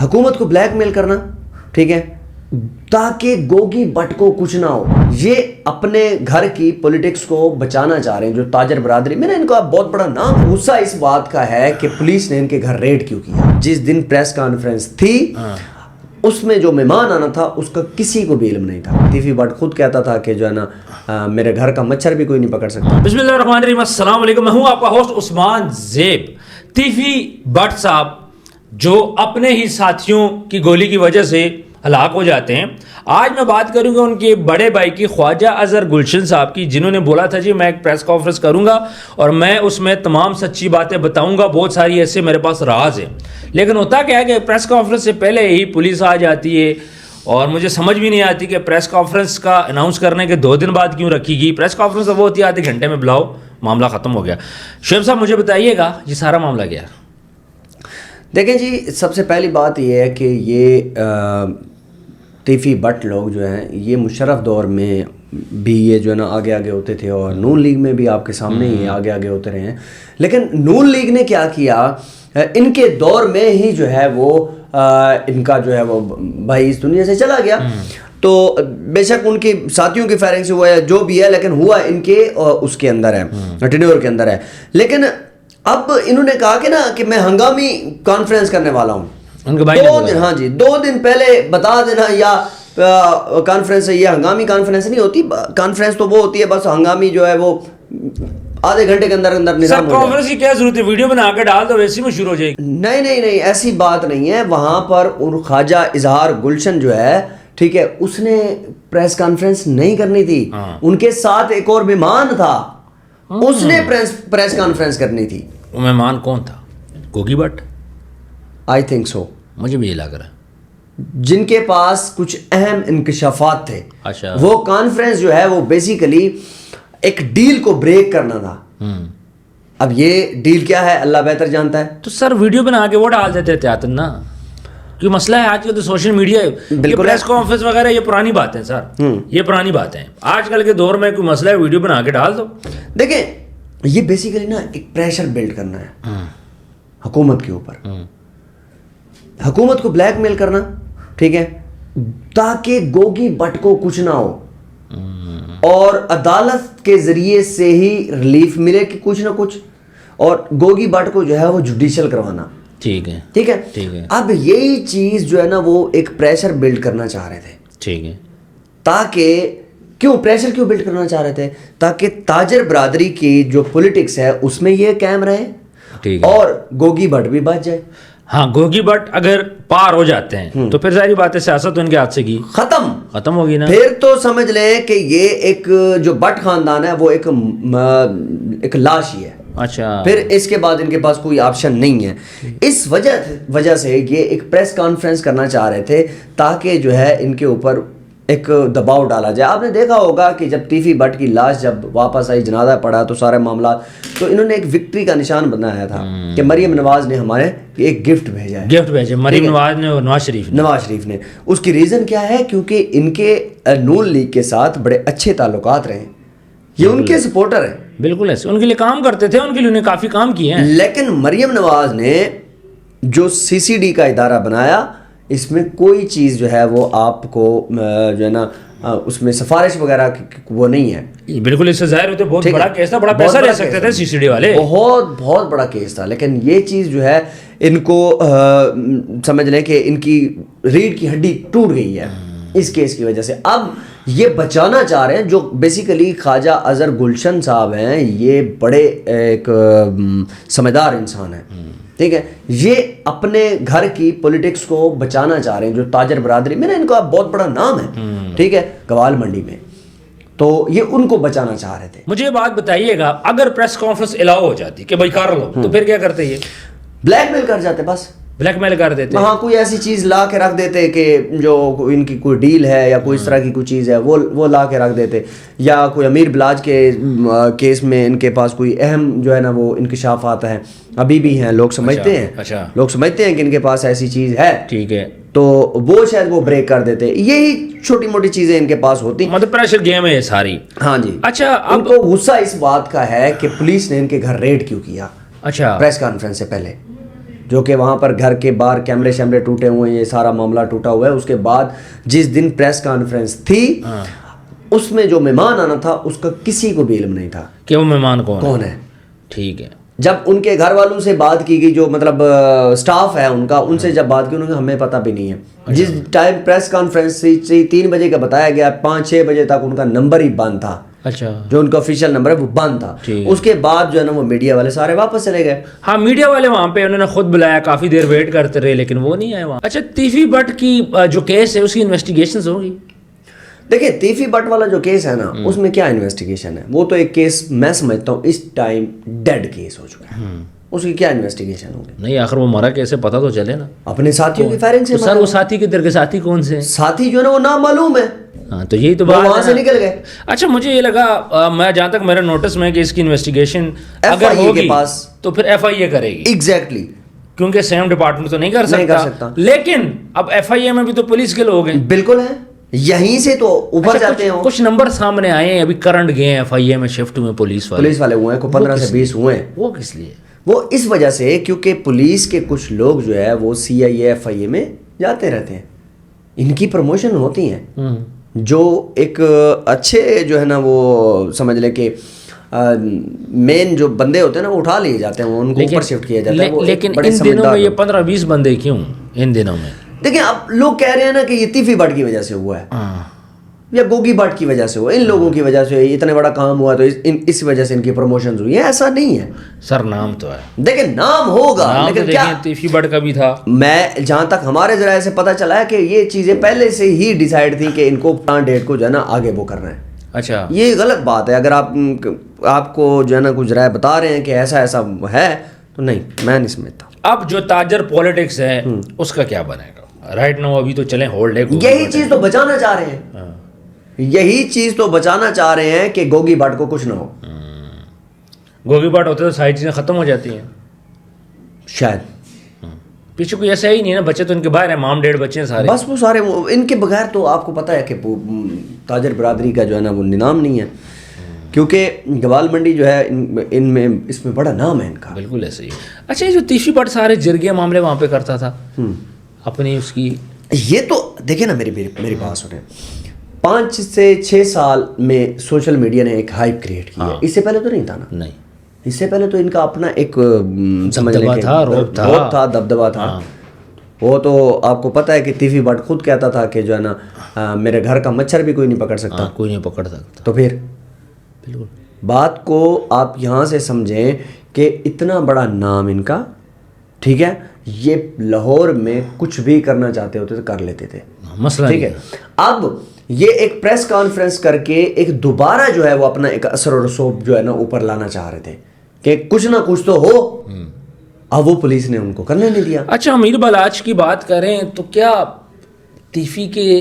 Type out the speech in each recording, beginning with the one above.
حکومت کو بلیک میل کرنا، ٹھیک ہے، تاکہ گوگی بٹ کو کچھ نہ ہو. یہ اپنے گھر کی پولیٹکس کو بچانا چاہ رہے ہیں جو تاجر برادری. میں نے ان کا بہت بڑا نام. غصہ اس بات کا ہے کہ پولیس نے ان کے گھر ریڈ کیوں کیا. جس دن پریس کانفرنس تھی اس میں جو مہمان آنا تھا اس کا کسی کو بھی علم نہیں تھا. تیفی بٹ خود کہتا تھا کہ جو ہے نا میرے گھر کا مچھر بھی کوئی نہیں پکڑ سکتا. بسم اللہ الرحمن الرحیم. السلام علیکم. میں ہوں آپ کا ہوسٹ عثمان زیب. تیفی بٹ صاحب جو اپنے ہی ساتھیوں کی گولی کی وجہ سے ہلاک ہو جاتے ہیں. آج میں بات کروں گا ان کے بڑے بھائی کی خواجہ اظہر گلشن صاحب کی، جنہوں نے بولا تھا جی میں ایک پریس کانفرنس کروں گا اور میں اس میں تمام سچی باتیں بتاؤں گا. بہت ساری ایسے میرے پاس راز ہیں. لیکن ہوتا کیا ہے کہ پریس کانفرنس سے پہلے ہی پولیس آ جاتی ہے اور مجھے سمجھ بھی نہیں آتی کہ پریس کانفرنس کا اناؤنس کرنے کے 2 دن بعد کیوں رکھی گئی. پریس کانفرنس وہ ہوتی ہے آدھے گھنٹے میں بلاؤ، معاملہ ختم ہو گیا. شعیب صاحب مجھے بتائیے گا یہ سارا معاملہ کیا ہے؟ دیکھیں جی، سب سے پہلی بات یہ ہے کہ یہ تیفی بٹ لوگ جو ہیں یہ مشرف دور میں بھی یہ جو ہے نا آگے آگے ہوتے تھے اور نون لیگ میں بھی آپ کے سامنے ہی آگے آگے ہوتے رہے ہیں. لیکن نون لیگ نے کیا کیا، ان کے دور میں ہی جو ہے وہ ان کا جو ہے وہ بھائی اس دنیا سے چلا گیا. تو بے شک ان کی ساتھیوں کی فائرنگ سے ہوا ہے جو بھی ہے، لیکن ہوا ان کے اس کے اندر ہے، ٹینیور کے اندر ہے. لیکن اب انہوں نے کہا کہ نا کہ میں ہنگامی کانفرنس کرنے والا ہوں. ان کے بھائی 2 دن، ہاں جی 2 دن پہلے بتا دینا. یا کانفرنس یہ ہنگامی کانفرنس نہیں ہوتی. کانفرنس تو وہ ہوتی ہے بس ہنگامی جو ہے وہ آدھے گھنٹے کے اندر اندر نظام ہو جائے. کانفرنس کی کیا ضرورت ہے؟ ویڈیو بنا کے ڈال دو، ویسی میں شروع ہو جائے گی. نہیں نہیں نہیں، ایسی بات نہیں ہے. وہاں پر خواجہ اظہار گلشن جو ہے، ٹھیک ہے، اس نے پریس کانفرنس نہیں کرنی تھی. ان کے ساتھ ایک اور مہمان تھا، اس نے پریس کانفرنس کرنی تھی. وہ مہمان کون تھا؟ Gogi but? I think so. مجھے بھی یہ لگ رہا ہے جن کے پاس کچھ اہم انکشافات تھے. اچھا، وہ کانفرنس جو ہے وہ بیسیکلی ایک ڈیل کو بریک کرنا تھا. اب یہ ڈیل کیا ہے اللہ بہتر جانتا ہے. تو سر ویڈیو بنا کے وہ ڈال دیتے احتیاطاً نا، کیوں مسئلہ ہے آج کل تو سوشل میڈیا ہے. بالکل پریس کانفرنس وغیرہ یہ پرانی باتیں سر، یہ پرانی باتیں. آج کل کے دور میں کوئی مسئلہ ہے ویڈیو بنا کے ڈال دو. دیکھیں یہ بیسیکلی نا ایک پریشر بلڈ کرنا ہے حکومت کے اوپر، حکومت کو بلیک میل کرنا، ٹھیک ہے، تاکہ گوگی بٹ کو کچھ نہ ہو اور عدالت کے ذریعے سے ہی ریلیف ملے کہ کچھ نہ کچھ، اور گوگی بٹ کو جو ہے وہ جوڈیشل کروانا. ٹھیک ہے ٹھیک ہے. ٹھیک ہے. اب یہی چیز جو ہے نا وہ ایک پریشر بلڈ کرنا چاہ رہے تھے. ٹھیک ہے. تاکہ پریشر کیوں بلڈ کرنا چاہ رہے تھے؟ تاکہ تاجر برادری کی جو پولیٹکس ہے اس میں یہ قائم رہے. ٹھیک ہے. اور گوگی بٹ بھی بچ جائے. ہاں گوگی بٹ اگر پار ہو جاتے ہیں تو پھر ظاہری بات ہے سیاست تو ان کے ہاتھ سے کی ختم ہوگی نا. پھر تو سمجھ لیں کہ یہ ایک جو بٹ خاندان ہے وہ ایک لاش ہی ہے. اچھا، پھر اس کے بعد ان کے پاس کوئی آپشن نہیں ہے. اس وجہ سے یہ ایک پریس کانفرنس کرنا چاہ رہے تھے تاکہ جو ہے ان کے اوپر ایک دباؤ ڈالا جائے. آپ نے دیکھا ہوگا کہ جب تیفی بٹ کی لاش جب واپس آئی، جنازہ پڑا، تو سارے معاملات تو انہوں نے ایک وکٹری کا نشان بنایا تھا کہ مریم نواز نے ہمارے ایک گفٹ بھیجا ہے. گفٹ بھیجے مریم نواز نے اور نواز شریف نے. اس کی ریزن کیا ہے؟ کیونکہ ان کے نون لیگ کے ساتھ بڑے اچھے تعلقات رہے. یہ ان کے سپورٹر ہیں. بالکل ایسے ان کے لیے کام کرتے تھے، ان کے لیے انہیں کافی کام کیے ہیں. لیکن مریم نواز نے جو CCD کا ادارہ بنایا، اس میں کوئی چیز جو ہے وہ آپ کو جو ہے نا اس میں سفارش وغیرہ وہ نہیں ہے. بالکل اس سے ظاہر ہوتے بہت بڑا کیس تھا، بڑا پیسہ لے سکتے تھے CCD والے. بہت بڑا کیس تھا. لیکن یہ چیز جو ہے ان کو سمجھ لیں کہ ان کی ریڑھ کی ہڈی ٹوٹ گئی ہے اس کیس کی وجہ سے. اب یہ بچانا چاہ رہے ہیں جو بیسیکلی خواجہ اظہر گلشن صاحب ہیں. یہ بڑے ایک سمجھدار انسان ہیں، ٹھیک ہے. یہ اپنے گھر کی پولیٹکس کو بچانا چاہ رہے ہیں جو تاجر برادری. میں نے ان کا بہت بڑا نام ہے، ٹھیک ہے، گوال منڈی میں. تو یہ ان کو بچانا چاہ رہے تھے. مجھے یہ بات بتائیے گا، اگر پریس کانفرنس الاؤ ہو جاتی کہ بھائی کر لو، تو پھر کیا کرتے؟ یہ بلیک میل کر جاتے. بس بلیک میل کر دیتے. ہاں، کوئی ایسی چیز لا کے رکھ دیتے کہ جو ان کی کوئی ڈیل ہے یا کوئی اس طرح کی کوئی چیز ہے وہ لا کے رکھ دیتے. یا کوئی امیر بلاج کے کیس میں ان کے پاس کوئی اہم جو ہے نا وہ انکشافات ہیں، ابھی بھی ہیں. لوگ سمجھتے ہیں کہ ان کے پاس ایسی چیز ہے. ٹھیک ہے. تو وہ شاید وہ بریک کر دیتے. یہی چھوٹی موٹی چیزیں ان کے پاس ہوتی، مطلب پریشر گیم ہے یہ ساری. ہاں جی. اچھا، ان کو غصہ اس بات کا ہے کہ پولیس نے ان کے گھر ریڈ کیوں کیا. اچھا، پریس کانفرنس سے پہلے جو کہ وہاں پر گھر کے باہر کیمرے شیمرے ٹوٹے ہوئے ہیں, یہ سارا معاملہ ٹوٹا ہوا ہے. اس کے بعد جس دن پریس کانفرنس تھی اس میں جو مہمان آنا تھا اس کا کسی کو بھی علم نہیں تھا کہ وہ مہمان کون ہے. ٹھیک ہے. جب ان کے گھر والوں سے بات کی گئی, جو مطلب سٹاف ہے ان کا, ان سے جب بات کی انہوں نے ہمیں پتہ بھی نہیں ہے. جس ٹائم پریس کانفرنس 3 بجے کا بتایا گیا, 5-6 بجے تک ان کا نمبر ہی بند تھا. اچھا, جو ان کا آفیشیل نمبر ہے وہ بند تھا. اس کے بعد جو ہے نا وہ میڈیا والے سارے واپس چلے گئے. ہاں میڈیا والے وہاں پہ انہوں نے خود بلایا, کافی دیر ویٹ کرتے رہے لیکن وہ نہیں آئے وہاں. اچھا تیفی بٹ کی جو کیس ہے اس کی انویسٹیگیشنز ہوگی؟ دیکھیں تیفی بٹ والا جو کیس ہے نا اس میں کیا انویسٹیگیشن ہے, وہ تو ایک کیس میں سمجھتا ہوں اس ٹائم ڈیڈ کیس ہو چکا ہے. اس کی کیا انویسٹیگیشن ہوگی؟ نہیں آخر وہ مرا کیسے پتہ تو چلے نا. اپنے ساتھیوں کی فائرنگ سے. سر وہ ساتھی کدھر کے ساتھی کون سے؟ ساتھی جو ہے نا وہ نامعلوم ہے. ہاں تو یہی تو بات وہاں سے نکل گئے. اچھا مجھے یہ لگا, میں جہاں تک میرا نوٹس میں کہ اس کی انویسٹیگیشن اگر ہوگی تو پھر ایف آئی اے کرے گی. ایگزیکٹلی, کیونکہ سیم ڈپارٹمنٹ تو نہیں کر سکتا. لیکن اب ایف آئی اے میں بھی تو پولیس کے لوگ ہیں. بالکل ہے, یہیں سے تو اوپر جاتے ہیں. کچھ نمبر سامنے آئے ہیں ابھی کرنٹ گئے ہیں ایف آئی اے میں شفٹ ہوئے پولیس والے ہوئے ہیں, کو 15 سے 20 ہوئے ہیں. وہ کس لیے؟ وہ اس وجہ سے کیونکہ پولیس کے کچھ لوگ جو ہے وہ سی آئی اے ایف آئی اے میں جاتے رہتے ہیں, ان کی پروموشن ہوتی ہیں. جو ایک اچھے جو ہے نا وہ سمجھ لے کہ مین جو بندے ہوتے ہیں نا وہ اٹھا لیے جاتے ہیں, ان کو اوپر شفٹ کیا جاتا ہے. لیکن ان دنوں میں یہ 15-20 بندے کیوں ان دنوں میں؟ دیکھیں اب لوگ کہہ رہے ہیں نا کہ یہ تیفی بٹ کی وجہ سے ہوا ہے یا گوگی بٹ کی وجہ سے ہوا, ان لوگوں کی وجہ سے اتنا بڑا کام ہوا تو اس وجہ سے ان کی پروموشنز ہوئی ہیں. ایسا نہیں ہے سر, نام تو ہے. دیکھیں نام ہوگا لیکن کیا تیفی بٹ کا بھی تھا. میں جہاں تک ہمارے ذرائع سے پتہ چلا ہے کہ یہ چیزیں پہلے سے ہی ڈیسائیڈ تھی کہ ان کو پلان ڈیٹ کو جو ہے نا آگے وہ کرنا ہے. اچھا یہ غلط بات ہے. اگر آپ کو جو ہے نا کچھ ذرائع بتا رہے ہیں کہ ایسا ہے تو نہیں, میں نہیں سمجھتا. اب جو تاجر پولیٹکس ہے اس کا کیا بنے گا رائٹ ناؤ؟ ابھی تو چلیں ہولڈ ہے. یہی چیز تو بچانا چاہ رہے ہیں, یہی چیز تو بچانا چاہ رہے ہیں کہ گوگی بٹ کو کچھ نہ ہو. گوگی بٹ ہوتے تو ساری چیزیں ختم ہو جاتی ہیں شاید. پیچھے کوئی ایسا ہی نہیں ہے نا, بچے تو ان کے باہر ہیں, مام ڈیڑھ بچے ہیں سارے. بس وہ سارے ان کے بغیر تو آپ کو پتہ ہے کہ تاجر برادری کا جو ہے نا وہ نظام نہیں ہے, کیونکہ گوال منڈی جو ہے ان میں اس میں بڑا نام ہے ان کا. بالکل ایسے ہی. اچھا یہ جو تیفی بٹ سارے جرگے معاملے وہاں پہ کرتا تھا اپنی اس کی, یہ تو دیکھیں نا میری بات سنیں, 5 سے 6 سال میں سوشل میڈیا نے ایک ہائپ کریٹ کی ہے. اس سے پہلے تو نہیں تھا نا. نہیں, اس سے پہلے تو ان کا اپنا ایک سمجھ لیں کہ روب تھا, دبدبا تھا. وہ تو آپ کو پتہ ہے کہ تیفی بٹ خود کہتا تھا کہ جو ہے نا میرے گھر کا مچھر بھی کوئی نہیں پکڑ سکتا. کوئی نہیں پکڑ سکتا. تو پھر بالکل بات کو آپ یہاں سے سمجھیں کہ اتنا بڑا نام ان کا, ٹھیک ہے, یہ لاہور میں کچھ بھی کرنا چاہتے ہوتے تو کر لیتے تھے, مسئلہ ٹھیک ہے. اب یہ ایک پریس کانفرنس کر کے ایک دوبارہ جو ہے وہ اپنا ایک اثر و رسوب جو ہے نا اوپر لانا چاہ رہے تھے کہ کچھ نہ کچھ تو ہو. اب وہ پولیس نے ان کو کرنے نہیں دیا. اچھا امیر بلاچ کی بات کریں تو کیا تیفی کے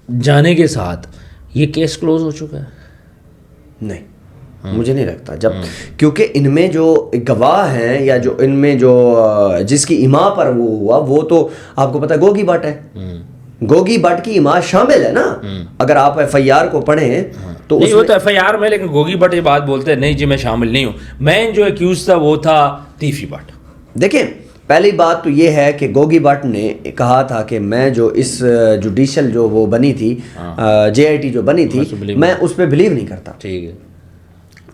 جانے کے ساتھ یہ کیس کلوز ہو چکا ہے؟ نہیں, مجھے نہیں لگتا. جب کیونکہ ان میں جو گواہ ہیں یا جو ان میں جو جس کی اما پر وہ ہوا وہ تو آپ کو پتہ ہے گوگی بٹ ہے. گوگی بٹ کی اما شامل ہے نا. اگر آپ ایف آئی آر کو پڑھیں تو نہیں, وہ تو ایف آئی آر میں, لیکن گوگی بٹ یہ بات بولتے ہیں نہیں جی میں شامل نہیں ہوں. میں جو ایکیوز تھا وہ تھا تیفی بٹ. دیکھیں پہلی بات تو یہ ہے کہ گوگی بٹ نے کہا تھا کہ میں جو اس جوڈیشل جو وہ بنی تھی جے آئی ٹی جو بنی تھی میں اس پہ بلیو نہیں کرتا. ٹھیک ہے.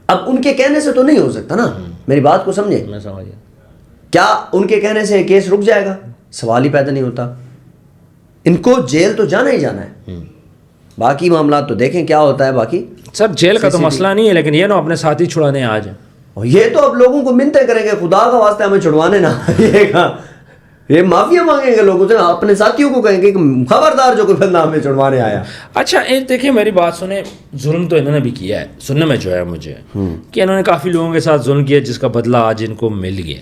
اب ان کے کہنے سے تو نہیں ہو سکتا نا, میری بات کو سمجھے. میں سمجھ گیا. کیا ان کے کہنے سے کیس رک جائے گا؟ سوال ہی پیدا نہیں ہوتا. ان کو جیل تو جانا ہی جانا ہے. باقی معاملات تو دیکھیں کیا ہوتا ہے. باقی سر جیل کا تو مسئلہ نہیں ہے, لیکن یہ نا اپنے ساتھی چھڑانے آ جائیں. یہ تو اب لوگوں کو منتیں کریں گے خدا کا واسطہ ہمیں چھڑوانے نہ, یہ معافیا مانگیں گے لوگوں سے, اپنے ساتھیوں کو کہیں گے کہ خبردار جو کوئی بندہ ہمیں چھڑوانے آیا. اچھا ایک دیکھیں میری بات سنیں, ظلم تو انہوں نے بھی کیا ہے, سننے میں جو ہے مجھے کہ انہوں نے کافی لوگوں کے ساتھ ظلم کیا جس کا بدلہ آج ان کو مل گیا.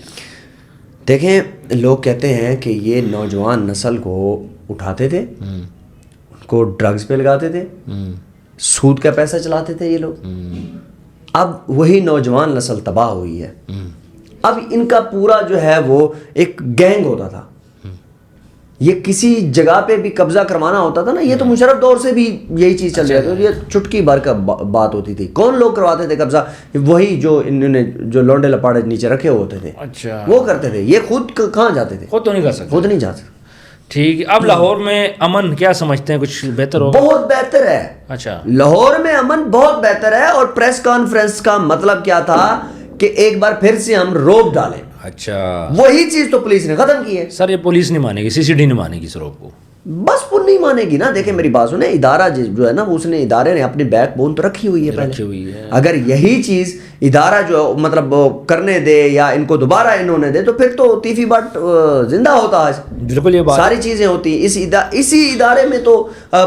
دیکھیں لوگ کہتے ہیں کہ یہ نوجوان نسل کو اٹھاتے تھے, ان کو ڈرگز پہ لگاتے تھے, سود کا پیسہ چلاتے تھے یہ لوگ. اب وہی نوجوان نسل تباہ ہوئی ہے. اب ان کا پورا جو ہے وہ ایک گینگ ہوتا تھا, یہ کسی جگہ پہ بھی قبضہ کروانا ہوتا تھا نا, یہ تو مشرف دور سے بھی یہی چیز چل رہی تھی, یہ چٹکی بھر کا بات ہوتی تھی. کون لوگ کرواتے تھے قبضہ؟ وہی جو انہوں نے جو لونڈے لپاڑے نیچے رکھے ہوتے تھے, اچھا وہ کرتے تھے. یہ خود کہاں جاتے تھے؟ خود تو نہیں کر سکتے, خود نہیں جا سکتے. ٹھیک ہے. اب لاہور میں امن کیا سمجھتے ہیں, کچھ بہتر ہوگا؟ بہت بہتر ہے. اچھا, لاہور میں امن بہت بہتر ہے. اور پریس کانفرنس کا مطلب کیا تھا کہ ایک بار پھر سے ہم روب ڈالیں. اچھا, وہی چیز تو پولیس نے ختم کی ہے. سر یہ پولیس نہیں مانے گی, سی سی ڈی نہیں مانے گی سروپ کو. بس وہ نہیں مانے گی نا. دیکھیں میری بات سنیں, ادارہ جو ہے نا, اس نے ادارے نے اپنی بیک بون تو رکھی ہوئی ہے پہلے. اگر یہی چیز ادارہ جو مطلب کرنے دے یا ان کو دوبارہ انہوں نے دے تو پھر تو تیفی بٹ زندہ ہوتا آج. بالکل یہ بات, ساری چیزیں ہوتی ہیں. اسی ادارے میں تو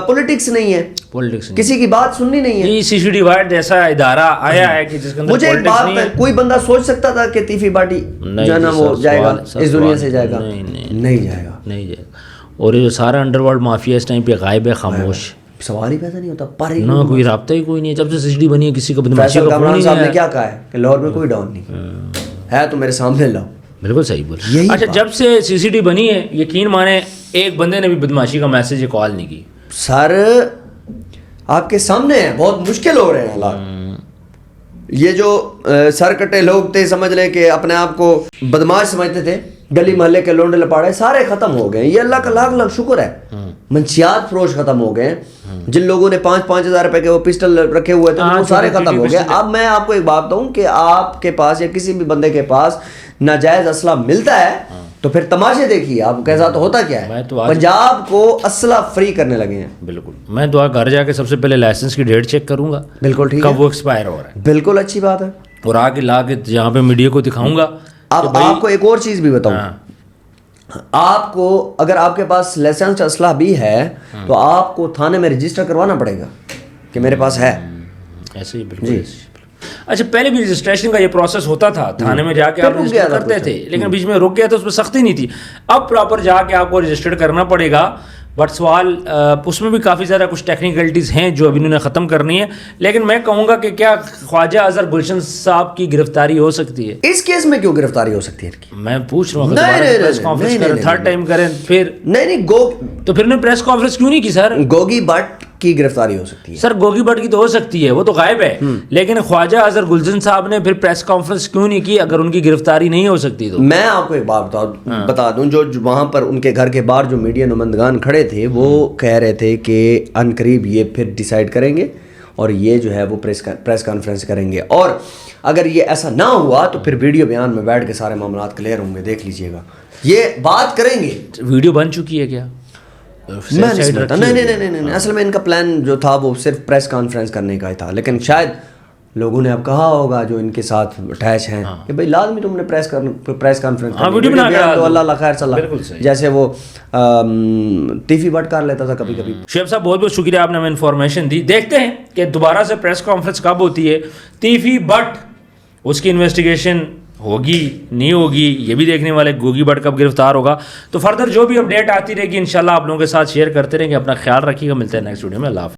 پولیٹکس نہیں ہے, پولیٹکس کسی کی بات سننی نہیں ہے. یہ سی سی ڈی وائٹ جیسا ادارہ آیا ہے کہ جس کے اندر مجھے ایک بات, کوئی بندہ سوچ سکتا تھا کہ تیفی باٹی جو ہے نا وہ جائے گا اس دنیا سے, جائے گا؟ نہیں جائے گا, نہیں جائے گا. اور یہ سارا انڈر ورلڈ مافیا اس ٹائم پہ غائب ہے, خاموش. سوال ہی پیدا نہیں ہوتا. پر نہ کوئی رابطہ ہی کوئی نہیں ہے جب سے سی سی ڈی بنی ہے. کسی کو بدماشی کا کامران صاحب نے کیا کہا ہے کہ لاہور میں کوئی ڈاؤن نہیں ہے, تو میرے سامنے لاؤ. بالکل صحیح بول. اچھا, جب سے سی سی ڈی بنی ہے, یقین مانے ایک بندے نے بھی بدماشی کا میسج یا کال نہیں کی. سر آپ کے سامنے ہے, بہت مشکل ہو رہے ہیں حالات. یہ جو سر کٹے لوگ تھے, سمجھ لیں کہ اپنے آپ کو بدماش سمجھتے تھے, گلی محلے کے لونڈے لپاڑے سارے ختم ہو گئے. یہ اللہ کا لاکھ لاکھ شکر ہے. منشیات فروش ختم ہو گئے. جن لوگوں نے 5-5 ہزار روپے کے وہ پسٹل رکھے ہوئے تھے وہ سارے ختم ہو گئے. اب میں آپ کو ایک بات بتاؤں کہ آپ کے پاس یا کسی بھی بندے کے پاس ناجائز اسلحہ ملتا ہے تو پھر تماشے دیکھیے آپ کے ساتھ ہوتا کیا ہے. پنجاب کو اسلحہ فری کرنے لگے ہیں. بالکل, میں تو گھر جا کے سب سے پہلے لائسنس کی ڈیٹ چیک کروں گا. بالکل ٹھیک, کب وہ ایکسپائر ہو رہا ہے. بالکل اچھی بات ہے. اور آ کے لا کے یہاں پہ میڈیا کو دکھاؤں گا. اب آپ کو ایک اور چیز بھی بتاؤں, آپ کو اگر آپ کے پاس لائسنس اسلحہ بھی ہے تو آپ کو تھانے میں رجسٹر کروانا پڑے گا کہ میرے پاس ہے. ایسے ہی بالکل. اچھا, پہلے بھی رجسٹریشن کا یہ پروسیس ہوتا تھا, تھانے میں جا کے آپ رجسٹر کرتے تھے, لیکن بیچ میں رک گیا تو اس میں سختی نہیں تھی. اب پراپر جا کے آپ کو رجسٹر کرنا پڑے گا. بٹ سوال اس میں بھی کافی زیادہ کچھ ٹیکنیکلٹیز ہیں جو ابھی انہوں نے ختم کرنی ہے. لیکن میں کہوں گا کہ کیا خواجہ اظہر گلشن صاحب کی گرفتاری ہو سکتی ہے؟ اس کیس میں کیوں گرفتاری ہو سکتی ہے؟ میں پوچھ رہا ہوں. پریس کانفرنس کریں, تھرڈ ٹائم کریں, پھر نہیں تو پھر انہوں نے پریس کانفرنس کیوں نہیں کی سر؟ گوگی بٹ کی گرفتاری ہو سکتی ہے. سر گوگی بٹ کی تو ہو سکتی ہے, وہ تو غائب ہے. لیکن خواجہ اظہر گلشن صاحب نے پھر پریس کانفرنس کیوں نہیں کی اگر ان کی گرفتاری نہیں ہو سکتی تو؟ میں آپ کو ایک بات بتا دوں, جو وہاں پر ان کے گھر کے باہر جو میڈیا نمائندگان کھڑے تھے وہ کہہ رہے تھے کہ ان قریب یہ پھر ڈیسائیڈ کریں گے اور یہ جو ہے وہ پریس کانفرنس کریں گے. اور اگر یہ ایسا نہ ہوا تو پھر ویڈیو بیان میں بیٹھ کے سارے معاملات کلیئر ہوں گے, دیکھ لیجئے گا. یہ بات کریں گے. ویڈیو بن چکی ہے کیا؟ نہیں, اصل میں ان کا پلان جو تھا وہ صرف پریس کانفرنس کرنے کا ہی تھا. لیکن شاید لوگوں نے اب کہا ہوگا جو ان کے ساتھ اٹیچ ہیں کہ بھائی لازمی تم نے پریس کانفرنس تو اللہ خیر صلی, جیسے وہ تیفی بٹ کر لیتا تھا کبھی کبھی. شعیب صاحب بہت بہت شکریہ, آپ نے ہمیں انفارمیشن دی. دیکھتے ہیں کہ دوبارہ سے پریس کانفرنس کب ہوتی ہے. تیفی بٹ اس کی انویسٹیگیشن ہوگی نہیں ہوگی یہ بھی دیکھنے والے. گوگی بٹ کب گرفتار ہوگا تو فردر جو بھی اپڈیٹ آتی رہے گی انشاءاللہ آپ لوگوں کے ساتھ شیئر کرتے رہیں گے. اپنا خیال رکھیے گا, ملتے ہیں نیکسٹ ویڈیو میں. اللہ حافظ.